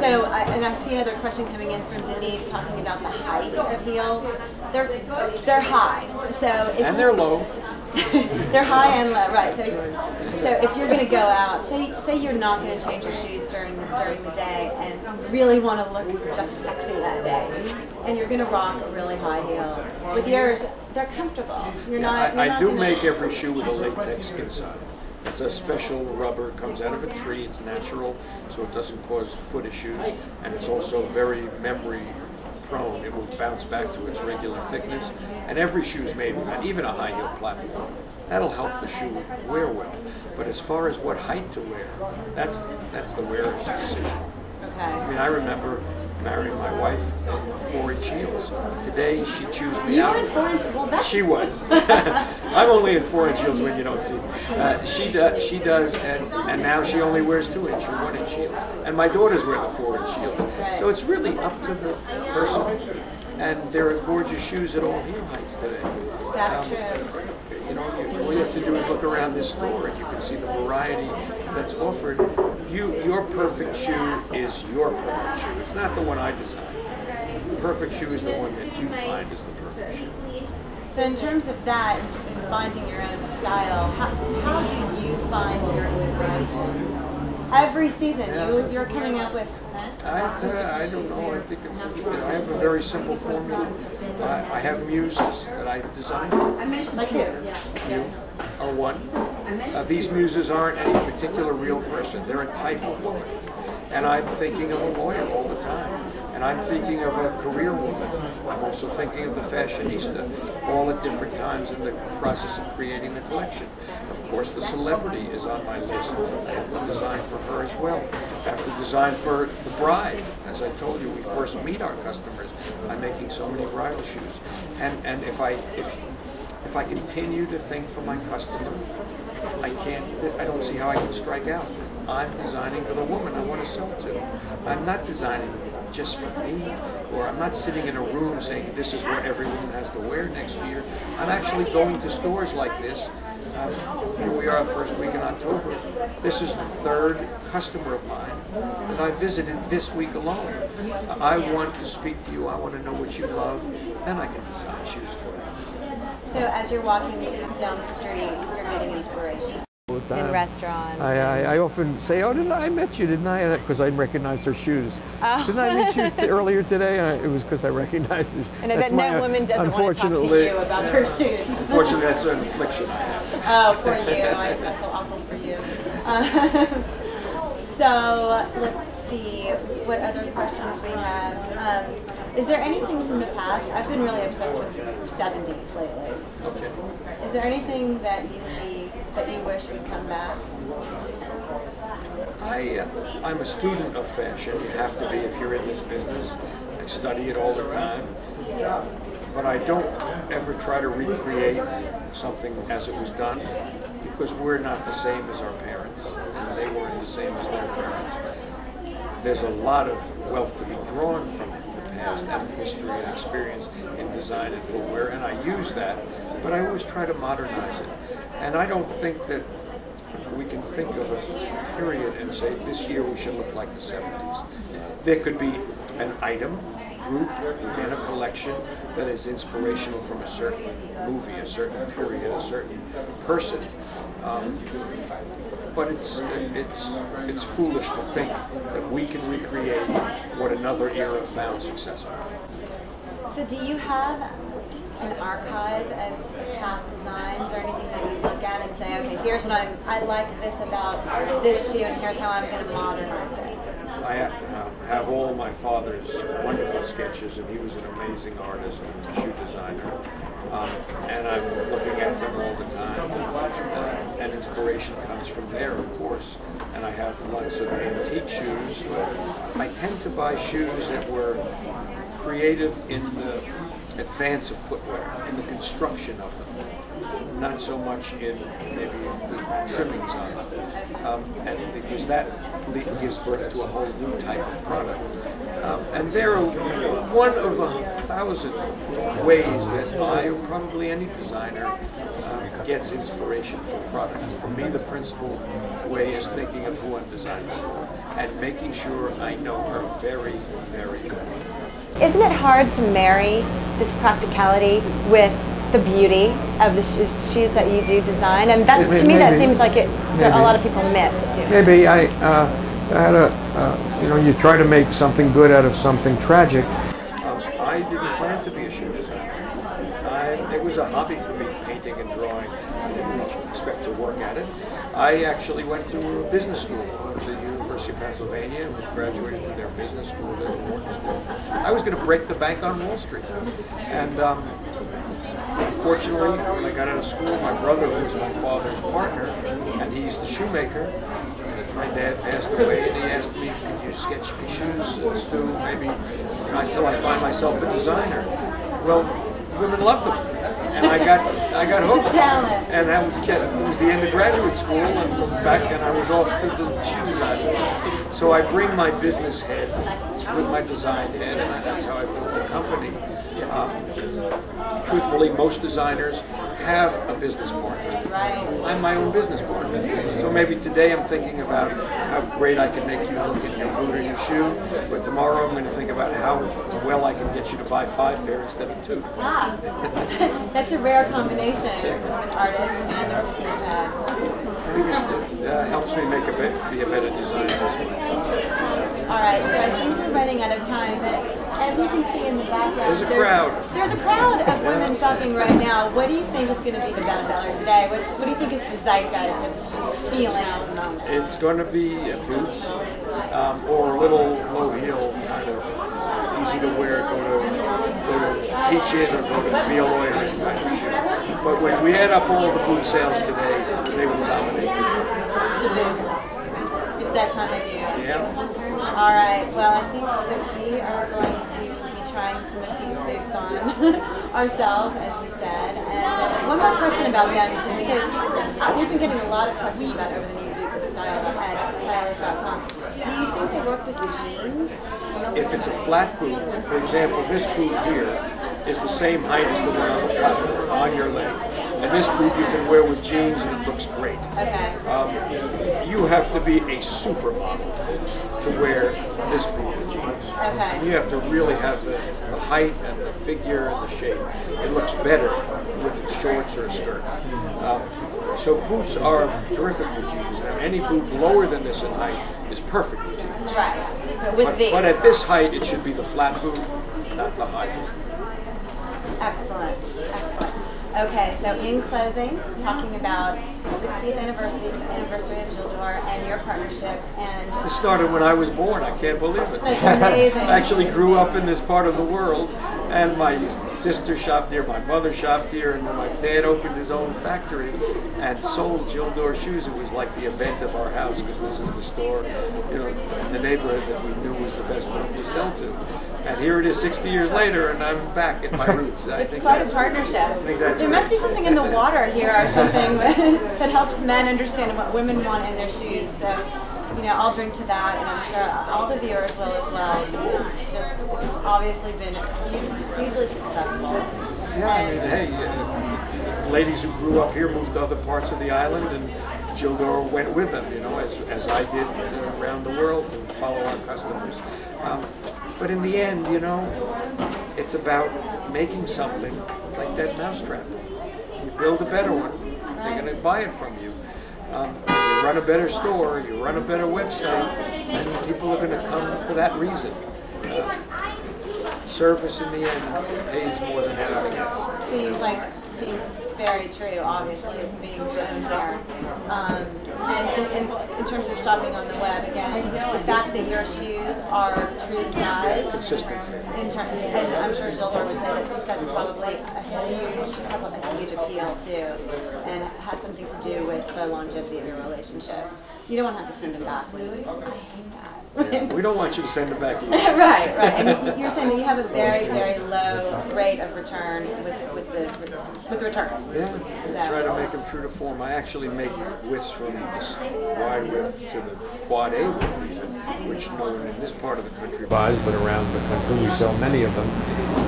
So, and I see another question coming in from Denise talking about the height of heels. They're high. So and they're low. They're high and low, right? So if you're going to go out, say you're not going to change your shoes during the day, and you really want to look just sexy that day, and you're going to rock a really high heel. With yours, they're comfortable. You're not. I do make every shoe with a latex inside. It's a special rubber, comes out of a tree, it's natural, so it doesn't cause foot issues, and it's also very memory prone. It will bounce back to its regular thickness, and every shoe is made with that, even a high heel platform. That'll help the shoe wear well. But as far as what height to wear, that's the wearer's decision. Okay. I mean, I remember marrying my wife in 4-inch heels. Today, she chews me you out. You were in 4-inch? Well, that's... She was. I'm only in 4-inch heels when you don't see me. She does, and now she only wears 2-inch or 1-inch heels. And my daughters wear the 4-inch heels. Right. So it's really up to the person. And there are gorgeous shoes at all heel heights today. That's true. You know, all you have to do is look around this store and you can see the variety that's offered. Your perfect shoe is your perfect shoe. It's not the one I designed. The perfect shoe is the one that you find is the perfect shoe. So in terms of that, and finding your own style, how do you find your inspiration? Every season, you're coming out with... I don't know. I think I have a very simple formula. I have muses that I design for. Like who? You are one. These muses aren't any particular real person. They're a type of woman. And I'm thinking of a lawyer all the time. And I'm thinking of a career woman. I'm also thinking of the fashionista, all at different times in the process of creating the collection. Of course, the celebrity is on my list. I have to design for her as well. I have to design for the bride. As I told you, we first meet our customers by making so many bridal shoes. And if I continue to think for my customer, I don't see how I can strike out. I'm designing for the woman I want to sell to. I'm not designing just for me, or I'm not sitting in a room saying this is what every woman has to wear next year. I'm actually going to stores like this. Here we are, first week in October. This is the third customer of mine that I visited this week alone. I want to speak to you. I want to know what you love. Then I can design shoes for you. So as you're walking down the street, you're getting inspiration. In restaurants. I often say, oh, I met you, didn't I? Because I recognized her shoes. Oh. Didn't I meet you earlier today? It was because I recognized her. And I bet no woman doesn't want to talk to you about her shoes. Unfortunately, that's an affliction I have. Oh, poor you. I feel awful for you. So let's see what other questions we have. Is there anything from the past? I've been really obsessed with 70s lately. Okay. Is there anything that you see that you wish would come back? I'm a student of fashion. You have to be if you're in this business. I study it all the time. But I don't ever try to recreate something as it was done, because we're not the same as our parents, and they weren't the same as their parents. There's a lot of wealth to be drawn from the past and history and experience in design and footwear, and I use that, but I always try to modernize it. And I don't think that we can think of a period and say this year we should look like the 70s. There could be an item, group, within a collection that is inspirational from a certain movie, a certain period, a certain person. But it's foolish to think that we can recreate what another era found successful. So do you have an archive of past designs or anything that you look at and say, okay, here's what I like this about this shoe and here's how I'm going to modernize it? I have all my father's wonderful sketches, and he was an amazing artist and shoe designer. And I'm looking at them all the time, and inspiration comes from there, of course. And I have lots of antique shoes. I tend to buy shoes that were creative in the advance of footwear, in the construction of them, not so much in maybe the trimmings on them, and because that gives birth to a whole new type of product. And they're one of 1,000 ways that I, or probably any designer, gets inspiration for product. For me, the principal way is thinking of who I'm designing for. and making sure I know her very, very well. Isn't it hard to marry this practicality with the beauty of the shoes that you do design? And that, to me, that seems like that a lot of people miss it too. Maybe I had you know, you try to make something good out of something tragic. I didn't plan to be a shoe designer. It was a hobby for me, painting and drawing. I didn't expect to work at it. I actually went to business school. I went to the University of Pennsylvania and graduated from their business school, their Wharton School. I was going to break the bank on Wall Street. And unfortunately, when I got out of school, my brother, who was my father's partner, and he's the shoemaker, my dad passed away, and he asked me, "Could you sketch me shoes, Stu, maybe, you know, until I find myself a designer?" Well, women loved them, and I got hooked. And it was the end of graduate school, and I was off to the shoe design. So I bring my business head with my design head, and that's how I built the company. Truthfully, most designers have a business partner. I'm my own business partner. So maybe today I'm thinking about how great I can make you look in your boot or your shoe, but tomorrow I'm going to think about how well I can get you to buy 5 pairs instead of 2. That's a rare combination of an artist and a business head. I think it helps me be a better designer as well. All right, so I think we're running out of time, but as you can see in the background, there's a crowd. There's a crowd of women shopping right now. What do you think is going to be the bestseller today? What do you think is the zeitgeist of the shoe feeling at the moment? It's going to be boots or a little low heel, kind of easy to wear, go to teach it or go to be a lawyer kind of shoe. But when we add up all the boot sales today, they will dominate. The boots. It's that time of year. Yeah. All right. Well, I think that we are going to be trying some of these boots on ourselves, as you said. And one more question about them, just because we've been getting a lot of questions about over-the-knee boots at stylist.com. Do you think they work with the jeans? If it's a flat boot, for example, this boot here is the same height as the one on the platform, on your leg. And this boot you can wear with jeans and it looks great. Okay. You have to be a supermodel to wear this boot with jeans. Okay. You have to really have the height and the figure and the shape. It looks better with shorts or a skirt. So boots are terrific with jeans. Now any boot lower than this in height is perfect with jeans. Right. But at this height it should be the flat boot, not the high boot. Excellent. Excellent. Okay, so in closing, talking about the 60th anniversary of Gildor and your partnership, and it started when I was born. I can't believe it. That's amazing. I actually grew up in this part of the world, and my sister shopped here, my mother shopped here, and when my dad opened his own factory and sold Gildor shoes, it was like the event of our house, because this is the store, you know, in the neighborhood that we knew was the best one to sell to. And here it is 60 years later, and I'm back at my roots. It's quite a partnership. There must be something in the water here or something that helps men understand what women want in their shoes. So, you know, I'll drink to that, and I'm sure all the viewers will as well, because it's obviously been hugely successful. Yeah, I mean, hey, ladies who grew up here moved to other parts of the island, and Gildor went with them, you know, as I did around the world to follow our customers. But in the end, you know, it's about making something like that mousetrap. You build a better one, they're going to buy it from you. You run a better store, you run a better website, and people are going to come for that reason. Service in the end pays more than anything else. Seems very true, obviously, it's being shown there. And in terms of shopping on the web, again, the fact that your shoes are true to size, consistent fit, and I'm sure Gildor would say that's probably a huge appeal too, and has something to do with the longevity of your relationship. You don't want to have to send them back. I hate that. Yeah, we don't want you to send it back either. Right. And you're saying that you have a very, very low rate of return with returns. Yeah, so. Try to make them true to form. I actually make widths from this wide width to the quad A width even, which no one in this part of the country buys, but around the country we sell many of them.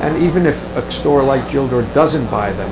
And even if a store like Gildor doesn't buy them,